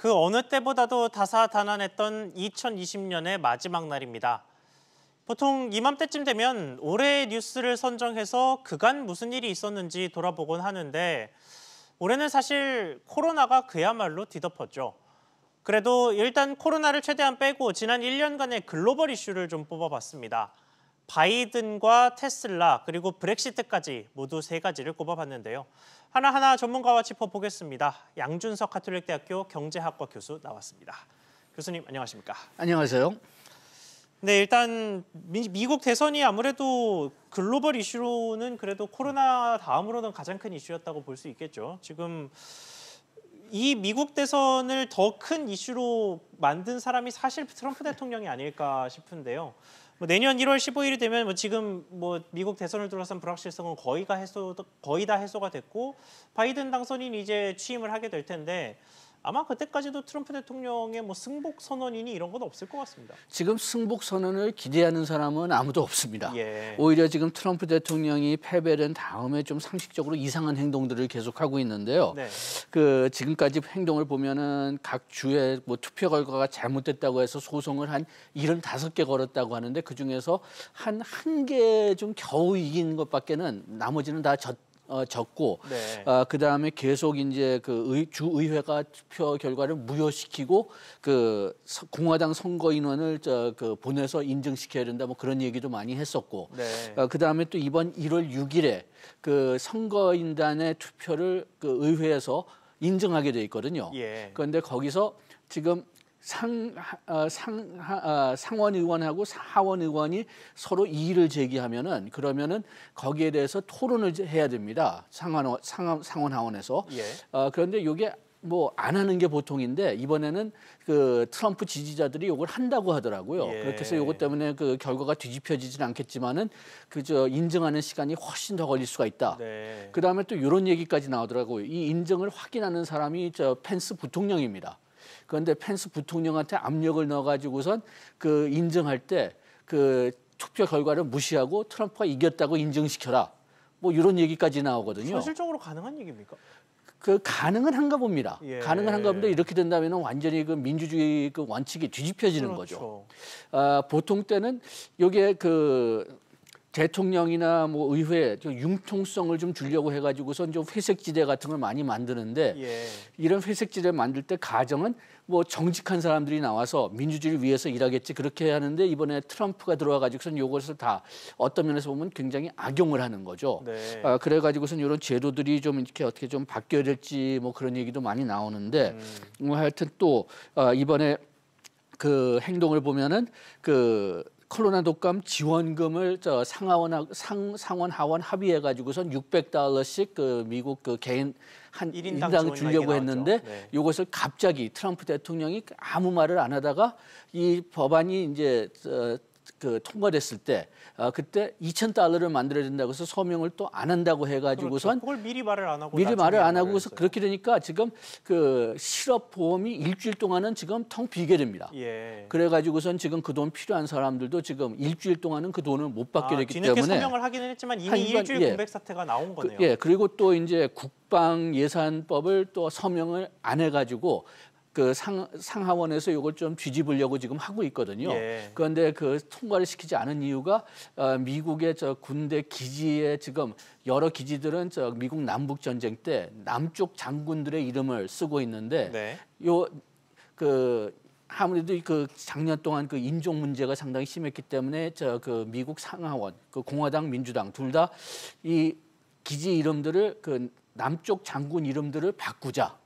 그 어느 때보다도 다사다난했던 2020년의 마지막 날입니다. 보통 이맘때쯤 되면 올해의 뉴스를 선정해서 그간 무슨 일이 있었는지 돌아보곤 하는데 올해는 사실 코로나가 그야말로 뒤덮었죠. 그래도 일단 코로나를 최대한 빼고 지난 1년간의 글로벌 이슈를 좀 뽑아봤습니다. 바이든과 테슬라 그리고 브렉시트까지 모두 세 가지를 꼽아봤는데요. 하나하나 전문가와 짚어보겠습니다. 양준석 가톨릭대학교 경제학과 교수 나왔습니다. 교수님 안녕하십니까? 안녕하세요. 네, 일단 미국 대선이 아무래도 글로벌 이슈로는 그래도 코로나 다음으로는 가장 큰 이슈였다고 볼 수 있겠죠. 지금 이 미국 대선을 더 큰 이슈로 만든 사람이 사실 트럼프 대통령이 아닐까 싶은데요. 내년 1월 15일이 되면 지금 미국 대선을 둘러싼 불확실성은 거의 다 해소가 됐고 바이든 당선인이 이제 취임을 하게 될 텐데 아마 그때까지도 트럼프 대통령의 승복 선언이니 이런 건 없을 것 같습니다. 지금 승복 선언을 기대하는 사람은 아무도 없습니다. 예. 오히려 지금 트럼프 대통령이 패배된 다음에 좀 상식적으로 이상한 행동들을 계속하고 있는데요. 네. 지금까지 행동을 보면은 각 주에 투표 결과가 잘못됐다고 해서 소송을 한 75개 걸었다고 하는데 그 중에서 한 개 좀 겨우 이긴 것밖에는 나머지는 다 적고, 네. 그다음에 계속 이제 주의회가 투표 결과를 무효시키고 공화당 선거 인원을 보내서 인증시켜야 된다 그런 얘기도 많이 했었고, 네. 그다음에 또 이번 1월 6일에 선거인단의 투표를 의회에서 인증하게 돼 있거든요. 예. 그런데 거기서 지금 상원 의원하고 하원 의원이 서로 이의를 제기하면은 그러면은 거기에 대해서 토론을 해야 됩니다. 상원 하원에서. 예. 그런데 이게 안 하는 게 보통인데 이번에는 트럼프 지지자들이 이걸 한다고 하더라고요. 예. 그렇게 해서 이것 때문에 결과가 뒤집혀지진 않겠지만은 인증하는 시간이 훨씬 더 걸릴 수가 있다. 네. 그다음에 또 이런 얘기까지 나오더라고요. 이 인증을 확인하는 사람이 펜스 부통령입니다. 그런데 펜스 부통령한테 압력을 넣어가지고선 인증할 때 투표 결과를 무시하고 트럼프가 이겼다고 인증시켜라. 이런 얘기까지 나오거든요. 현실적으로 가능한 얘기입니까? 가능은 한가 봅니다. 예. 가능은 한가 본데 이렇게 된다면 완전히 민주주의 원칙이 뒤집혀지는 그렇죠. 거죠. 보통 때는 이게 대통령이나 의회 융통성을 좀 주려고 해가지고선 좀 회색지대 같은 걸 많이 만드는데 예. 이런 회색지대 만들 때 가정은 정직한 사람들이 나와서 민주주의를 위해서 일하겠지 그렇게 하는데 이번에 트럼프가 들어와가지고선 이것을 다 어떤 면에서 보면 굉장히 악용을 하는 거죠. 네. 그래가지고선 이런 제도들이 좀 이렇게 어떻게 좀 바뀌어야 될지 그런 얘기도 많이 나오는데 하여튼 또 이번에 행동을 보면은 코로나 독감 지원금을 상원 하원 합의해가지고선 $600씩 미국 개인 한 1인당 주려고 했는데 네. 이것을 갑자기 트럼프 대통령이 아무 말을 안 하다가 이 법안이 이제 통과됐을 때 그때 $2,000를 만들어야 된다고 해서 서명을 또 안 한다고 해가지고선 그렇죠. 그걸 미리 말을 안 하고 해서 그렇게 되니까 지금 실업 보험이 일주일 동안은 지금 텅 비게 됩니다. 예. 그래가지고선 지금 그 돈 필요한 사람들도 지금 일주일 동안은 그 돈을 못 받게 됐기 뒤늦게 때문에 서명을 하기는 했지만 이미 일주일 공백 사태가 나온 거네요. 그리고 또 이제 국방 예산법을 또 서명을 안 해가지고 상하원에서 이걸 좀 뒤집으려고 지금 하고 있거든요. 예. 그런데 통과를 시키지 않은 이유가 미국의 군대 기지에 지금 여러 기지들은 미국 남북 전쟁 때 남쪽 장군들의 이름을 쓰고 있는데 네. 아무래도 작년 동안 인종 문제가 상당히 심했기 때문에 미국 상하원, 공화당, 민주당 둘 다 이 기지 이름들을 남쪽 장군 이름들을 바꾸자.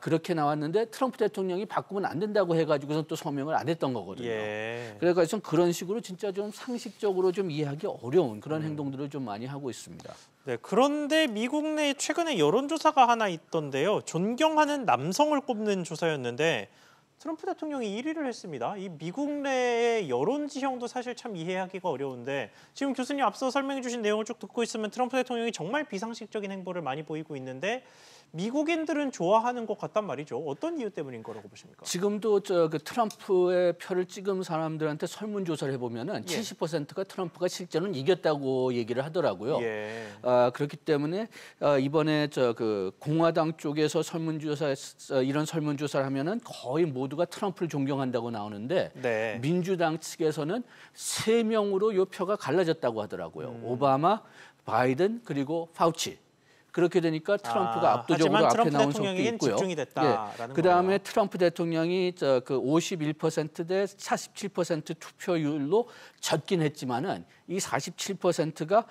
그렇게 나왔는데 트럼프 대통령이 바꾸면 안 된다고 해가지고선 또 서명을 안 했던 거거든요. 예. 그래서 그런 식으로 진짜 좀 상식적으로 좀 이해하기 어려운 그런 행동들을 좀 많이 하고 있습니다. 네, 그런데 미국 내에 최근에 여론조사가 하나 있던데요. 존경하는 남성을 꼽는 조사였는데 트럼프 대통령이 1위를 했습니다. 이 미국 내의 여론 지형도 사실 참 이해하기가 어려운데 지금 교수님 앞서 설명해 주신 내용을 쭉 듣고 있으면 트럼프 대통령이 정말 비상식적인 행보를 많이 보이고 있는데 미국인들은 좋아하는 것 같단 말이죠. 어떤 이유 때문인 거라고 보십니까? 지금도 그 트럼프의 표를 찍은 사람들한테 설문조사를 해보면은 예. 70%가 트럼프가 실제는 이겼다고 얘기를 하더라고요. 예. 그렇기 때문에 이번에 그 공화당 쪽에서 이런 설문조사를 하면은 거의 모두가 트럼프를 존경한다고 나오는데 네. 민주당 측에서는 3명으로 요 표가 갈라졌다고 하더라고요. 오바마, 바이든 그리고 파우치. 그렇게 되니까 트럼프가 압도적으로 앞에 나온 속도 있고요. 집중이 됐다라는 그다음에 거예요. 트럼프 대통령이 그 51%대 47% 투표율로 졌긴 했지만은 이 47%가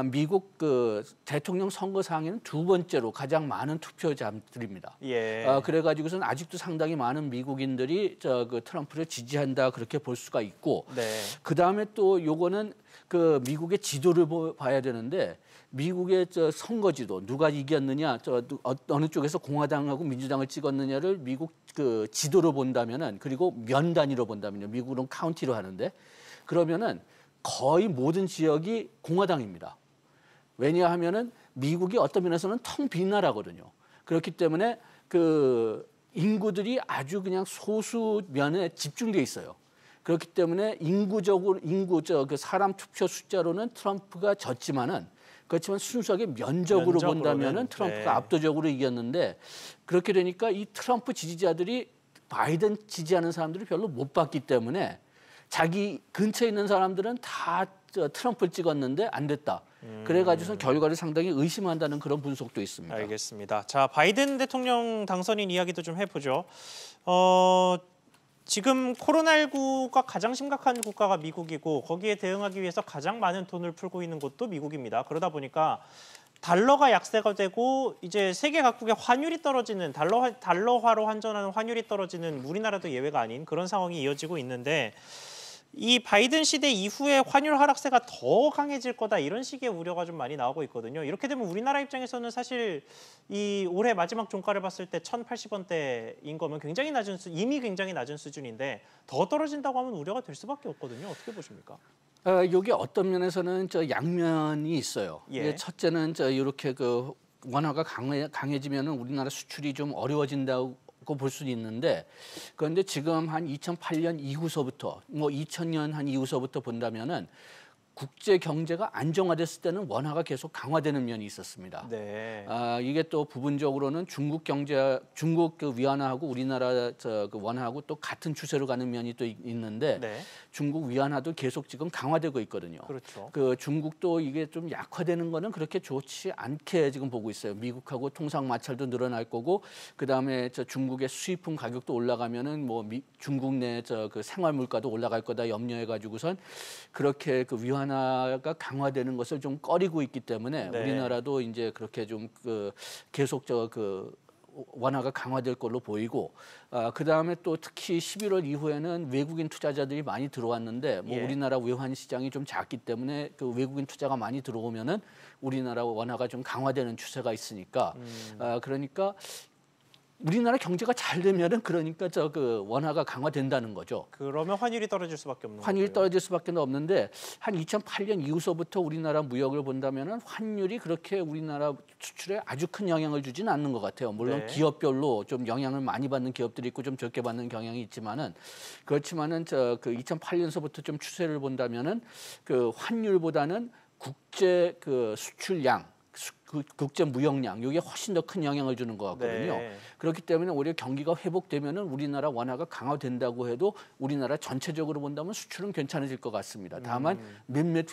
미국 그 대통령 선거상에는 두 번째로 가장 많은 투표자들입니다. 예. 그래가지고서는 아직도 상당히 많은 미국인들이 그 트럼프를 지지한다 그렇게 볼 수가 있고, 네. 그다음에 또 요거는 그 미국의 지도를 봐야 되는데. 미국의 선거 지도 누가 이겼느냐, 어느 쪽에서 공화당하고 민주당을 찍었느냐를 미국 그 지도로 본다면은, 그리고 면 단위로 본다면요. 미국은 카운티로 하는데 그러면은 거의 모든 지역이 공화당입니다. 왜냐하면은 미국이 어떤 면에서는 텅 빈 나라거든요. 그렇기 때문에 그 인구들이 아주 그냥 소수 면에 집중돼 있어요. 그렇기 때문에 그 사람 투표 숫자로는 트럼프가 졌지만은. 그렇지만 순수하게 면적으로 본다면은 트럼프가 네. 압도적으로 이겼는데, 그렇게 되니까 이 트럼프 지지자들이 바이든 지지하는 사람들을 별로 못 봤기 때문에 자기 근처에 있는 사람들은 다 트럼프를 찍었는데 안 됐다. 그래가지고서 결과를 상당히 의심한다는 그런 분석도 있습니다. 알겠습니다. 자, 바이든 대통령 당선인 이야기도 좀 해보죠. 지금 코로나19가 가장 심각한 국가가 미국이고 거기에 대응하기 위해서 가장 많은 돈을 풀고 있는 곳도 미국입니다. 그러다 보니까 달러가 약세가 되고 이제 세계 각국의 환율이 떨어지는 달러화로 환전하는 환율이 떨어지는 우리나라도 예외가 아닌 그런 상황이 이어지고 있는데 이 바이든 시대 이후에 환율 하락세가 더 강해질 거다 이런 식의 우려가 좀 많이 나오고 있거든요. 이렇게 되면 우리나라 입장에서는 사실 이 올해 마지막 종가를 봤을 때 1,080원대인 거면 이미 굉장히 낮은 수준인데 더 떨어진다고 하면 우려가 될 수밖에 없거든요. 어떻게 보십니까? 여기 어떤 면에서는 양면이 있어요. 예. 첫째는 이렇게 그 원화가 강해지면은 우리나라 수출이 좀 어려워진다고 볼 수는 있는데, 그런데 지금 한 2008년 이후서부터 2000년 한 이후서부터 본다면은 국제 경제가 안정화됐을 때는 원화가 계속 강화되는 면이 있었습니다. 네. 이게 또 부분적으로는 중국 그 위안화하고 우리나라 그 원화하고 또 같은 추세로 가는 면이 또 있는데, 네. 중국 위안화도 계속 지금 강화되고 있거든요. 그렇죠. 그 중국도 이게 좀 약화되는 거는 그렇게 좋지 않게 지금 보고 있어요. 미국하고 통상 마찰도 늘어날 거고, 그 다음에 중국의 수입품 가격도 올라가면은 중국 내 그 생활 물가도 올라갈 거다 염려해 가지고선 그렇게 그 위안화가 강화되는 것을 좀 꺼리고 있기 때문에 네. 우리나라도 이제 그렇게 좀 계속 원화가 강화될 걸로 보이고, 그 다음에 또 특히 11월 이후에는 외국인 투자자들이 많이 들어왔는데 예. 우리나라 외환 시장이 좀 작기 때문에 그 외국인 투자가 많이 들어오면은 우리나라 원화가 좀 강화되는 추세가 있으니까 그러니까. 우리나라 경제가 잘 되면은 그러니까 그 원화가 강화된다는 거죠. 그러면 환율이 떨어질 수밖에 없는 환율이 거고요. 떨어질 수밖에 없는데 한 2008년 이후서부터 우리나라 무역을 본다면은 환율이 그렇게 우리나라 수출에 아주 큰 영향을 주지는 않는 것 같아요. 물론 네. 기업별로 좀 영향을 많이 받는 기업들이 있고 좀 적게 받는 경향이 있지만은, 그렇지만은 그 2008년서부터 좀 추세를 본다면은 그 환율보다는 국제 그 수출량, 국제 무역량, 이게 훨씬 더 큰 영향을 주는 것 같거든요. 네. 그렇기 때문에 오히려 경기가 회복되면은 우리나라 원화가 강화된다고 해도 우리나라 전체적으로 본다면 수출은 괜찮아질 것 같습니다. 다만 몇몇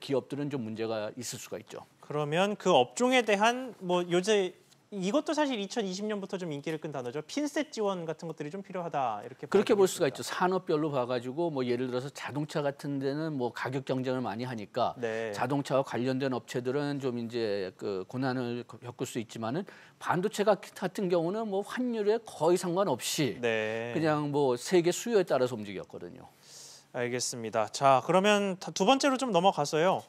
기업들은 좀 문제가 있을 수가 있죠. 그러면 그 업종에 대한 요새 이것도 사실 2020년부터 좀 인기를 끈 단어죠. 핀셋 지원 같은 것들이 좀 필요하다 이렇게 그렇게 볼 수가 있죠. 산업별로 봐가지고 예를 들어서 자동차 같은 데는 가격 경쟁을 많이 하니까 네. 자동차와 관련된 업체들은 좀 이제 그 고난을 겪을 수 있지만은 반도체 같은 경우는 환율에 거의 상관없이 네. 그냥 세계 수요에 따라서 움직였거든요. 알겠습니다. 자, 그러면 두 번째로 좀 넘어가서요.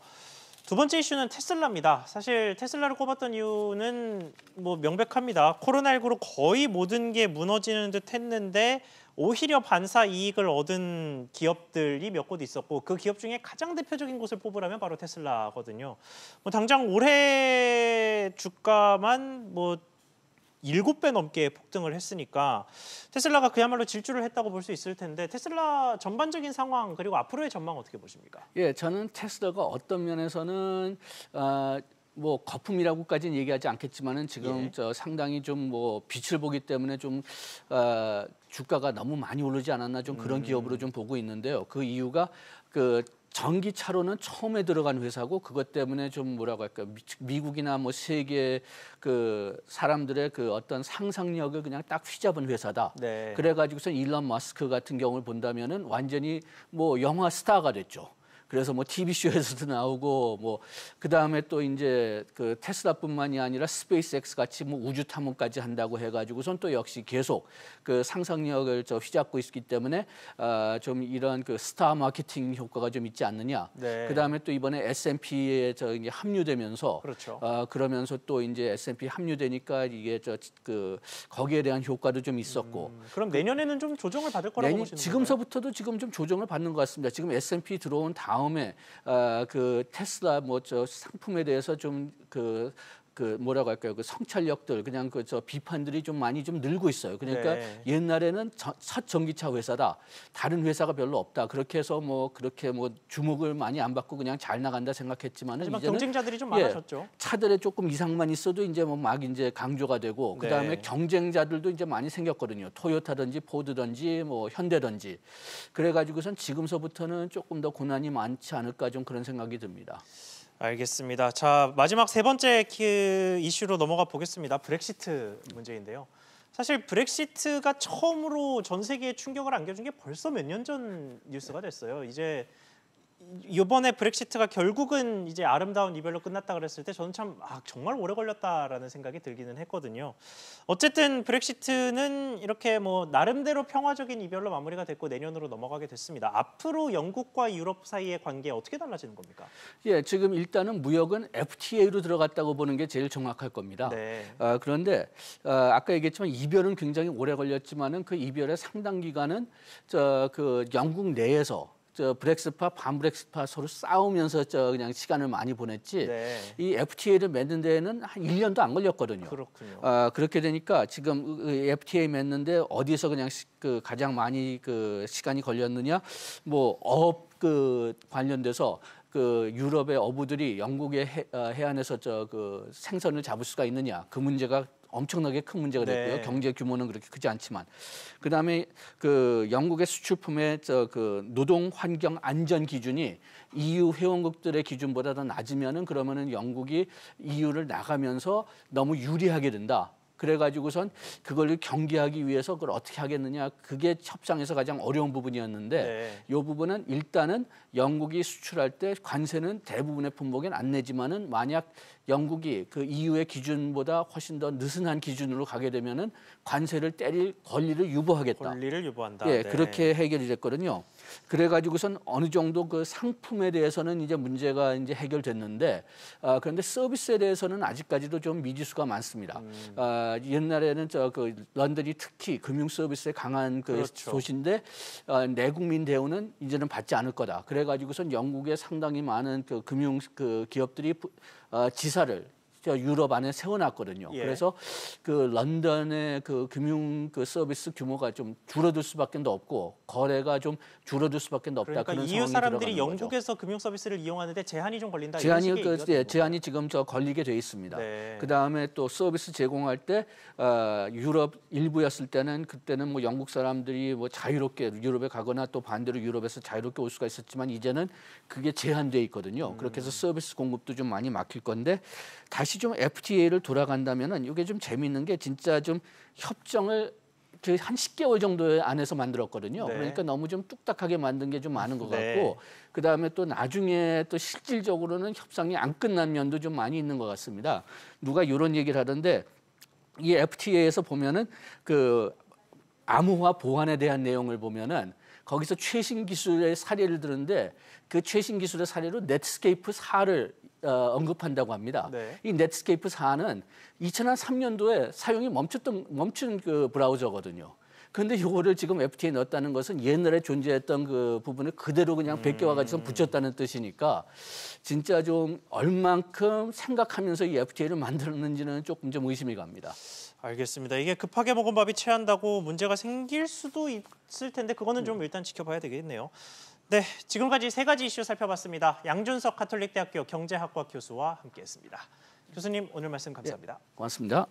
두 번째 이슈는 테슬라입니다. 사실 테슬라를 꼽았던 이유는 뭐 명백합니다. 코로나19로 거의 모든 게 무너지는 듯 했는데 오히려 반사 이익을 얻은 기업들이 몇 곳 있었고 그 기업 중에 가장 대표적인 곳을 뽑으라면 바로 테슬라거든요. 뭐 당장 올해 주가만 뭐 7배 넘게 폭등을 했으니까 테슬라가 그야말로 질주를 했다고 볼 수 있을 텐데 테슬라 전반적인 상황 그리고 앞으로의 전망 어떻게 보십니까? 예, 저는 테슬라가 어떤 면에서는 뭐 거품이라고까지는 얘기하지 않겠지만은 지금 저 상당히 좀 뭐 빛을 보기 때문에 좀 주가가 너무 많이 오르지 않았나 좀 그런 기업으로 좀 보고 있는데요. 그 이유가 그 전기차로는 처음에 들어간 회사고 그것 때문에 좀 뭐라고 할까 미국이나 뭐 세계 그 사람들의 그 어떤 상상력을 그냥 딱 휘잡은 회사다. 네. 그래가지고서 일론 머스크 같은 경우를 본다면은 완전히 뭐 영화 스타가 됐죠. 그래서 뭐 TV쇼에서도 나오고 뭐 그다음에 또 이제 그 테슬라뿐만이 아니라 스페이스X 같이 뭐 우주 탐험까지 한다고 해가지고선 또 역시 계속 그 상상력을 저 휘잡고 있기 때문에 좀 이런 그 스타 마케팅 효과가 좀 있지 않느냐. 네. 그다음에 또 이번에 S&P에 저 이제 합류되면서 그렇죠. 그러면서 또 이제 S&P 합류되니까 이게 저 그 거기에 대한 효과도 좀 있었고. 그럼 내년에는 좀 조정을 받을 거라고 보시는 건가요? 지금서부터도 지금 좀 조정을 받는 것 같습니다. 지금 S&P 들어온 다음에 그 테슬라 뭐 저 상품에 대해서 좀 그 뭐라고 할까요? 그 성찰력들 그냥 그 저 비판들이 좀 많이 좀 늘고 있어요. 그러니까 네. 옛날에는 첫 전기차 회사다. 다른 회사가 별로 없다. 그렇게 해서 뭐 그렇게 뭐 주목을 많이 안 받고 그냥 잘 나간다 생각했지만은 하지만 이제는 경쟁자들이 좀 많아졌죠. 차들에 조금 이상만 있어도 이제 뭐 막 이제 강조가 되고 그다음에 네. 경쟁자들도 이제 많이 생겼거든요. 토요타든지 포드든지 뭐 현대든지. 그래 가지고선 지금서부터는 조금 더 고난이 많지 않을까 좀 그런 생각이 듭니다. 알겠습니다. 자, 마지막 세 번째 이슈로 넘어가 보겠습니다. 브렉시트 문제인데요. 사실 브렉시트가 처음으로 전 세계에 충격을 안겨준 게 벌써 몇 년 전 뉴스가 됐어요. 이제 이번에 브렉시트가 결국은 이제 아름다운 이별로 끝났다 그랬을 때 저는 참 정말 오래 걸렸다라는 생각이 들기는 했거든요. 어쨌든 브렉시트는 이렇게 뭐 나름대로 평화적인 이별로 마무리가 됐고 내년으로 넘어가게 됐습니다. 앞으로 영국과 유럽 사이의 관계 어떻게 달라지는 겁니까? 예, 지금 일단은 무역은 FTA로 들어갔다고 보는 게 제일 정확할 겁니다. 네. 그런데 아까 얘기했지만 이별은 굉장히 오래 걸렸지만은 그 이별의 상당 기간은 그 영국 내에서 브렉시트파 반브렉시트파 서로 싸우면서 그냥 시간을 많이 보냈지. 네. 이 FTA를 맺는 데에는 한 1년도 안 걸렸거든요. 그렇군요. 그렇게 되니까 지금 FTA 맺는데 어디서 그냥 그 가장 많이 그 시간이 걸렸느냐? 뭐 어업 그 관련돼서 그 유럽의 어부들이 영국의 해안에서 그 생선을 잡을 수가 있느냐? 그 문제가 엄청나게 큰 문제가 됐고요. 네. 경제 규모는 그렇게 크지 않지만, 그다음에 그 영국의 수출품의 그 노동 환경 안전 기준이 EU 회원국들의 기준보다 더 낮으면은 그러면은 영국이 EU를 나가면서 너무 유리하게 된다. 그래가지고선 그걸 경계하기 위해서 그걸 어떻게 하겠느냐, 그게 협상에서 가장 어려운 부분이었는데 네. 이 부분은 일단은 영국이 수출할 때 관세는 대부분의 품목엔 안 내지만은 만약 영국이 그 EU의 기준보다 훨씬 더 느슨한 기준으로 가게 되면은 관세를 때릴 권리를 유보하겠다. 권리를 유보한다. 예, 네. 그렇게 해결이 됐거든요. 그래가지고선 어느 정도 그 상품에 대해서는 이제 문제가 이제 해결됐는데 그런데 서비스에 대해서는 아직까지도 좀 미지수가 많습니다. 옛날에는 그 런던이 특히 금융 서비스에 강한 그 그렇죠. 도시인데 내국민 대우는 이제는 받지 않을 거다. 그래가지고선 영국에 상당히 많은 그 금융 그 기업들이 지사를 유럽 안에 세워놨거든요. 예. 그래서 그 런던의 그 금융 그 서비스 규모가 좀 줄어들 수밖에 없고 거래가 좀 줄어들 수밖에 없다. 그러니까 그런 EU 상황이 사람들이 들어가는 거죠. 영국에서 금융 서비스를 이용하는데 제한이 좀 걸린다. 제한이 이런 식의 얘기가 되는 제한이 지금 걸리게 돼 있습니다. 네. 그 다음에 또 서비스 제공할 때 유럽 일부였을 때는 그때는 뭐 영국 사람들이 뭐 자유롭게 유럽에 가거나 또 반대로 유럽에서 자유롭게 올 수가 있었지만 이제는 그게 제한돼 있거든요. 그렇게 해서 서비스 공급도 좀 많이 막힐 건데 다시 좀 FTA를 돌아간다면은 이게 좀 재미있는 게 진짜 좀 협정을 한 10개월 정도 안에서 만들었거든요. 네. 그러니까 너무 좀 뚝딱하게 만든 게 좀 많은 것 네. 같고 그다음에 또 나중에 또 실질적으로는 협상이 안 끝난 면도 좀 많이 있는 것 같습니다. 누가 이런 얘기를 하던데 이 FTA에서 보면은 그 암호화 보안에 대한 내용을 보면은 거기서 최신 기술의 사례를 드는데 그 최신 기술의 사례로 넷스케이프 4를 언급한다고 합니다. 네. 이 넷스케이프 4는 2003년도에 사용이 멈춘 그 브라우저거든요. 그런데 이거를 지금 FTA에 넣었다는 것은 옛날에 존재했던 그 부분을 그대로 그냥 베껴와가지고 붙였다는 뜻이니까 진짜 좀 얼만큼 생각하면서 이 FTA를 만들었는지는 조금 좀 의심이 갑니다. 알겠습니다. 이게 급하게 먹은 밥이 체한다고 문제가 생길 수도 있을 텐데 그거는 좀 일단 지켜봐야 되겠네요. 네, 지금까지 세 가지 이슈 살펴봤습니다. 양준석 가톨릭대학교 경제학과 교수와 함께했습니다. 교수님 오늘 말씀 감사합니다. 고맙습니다.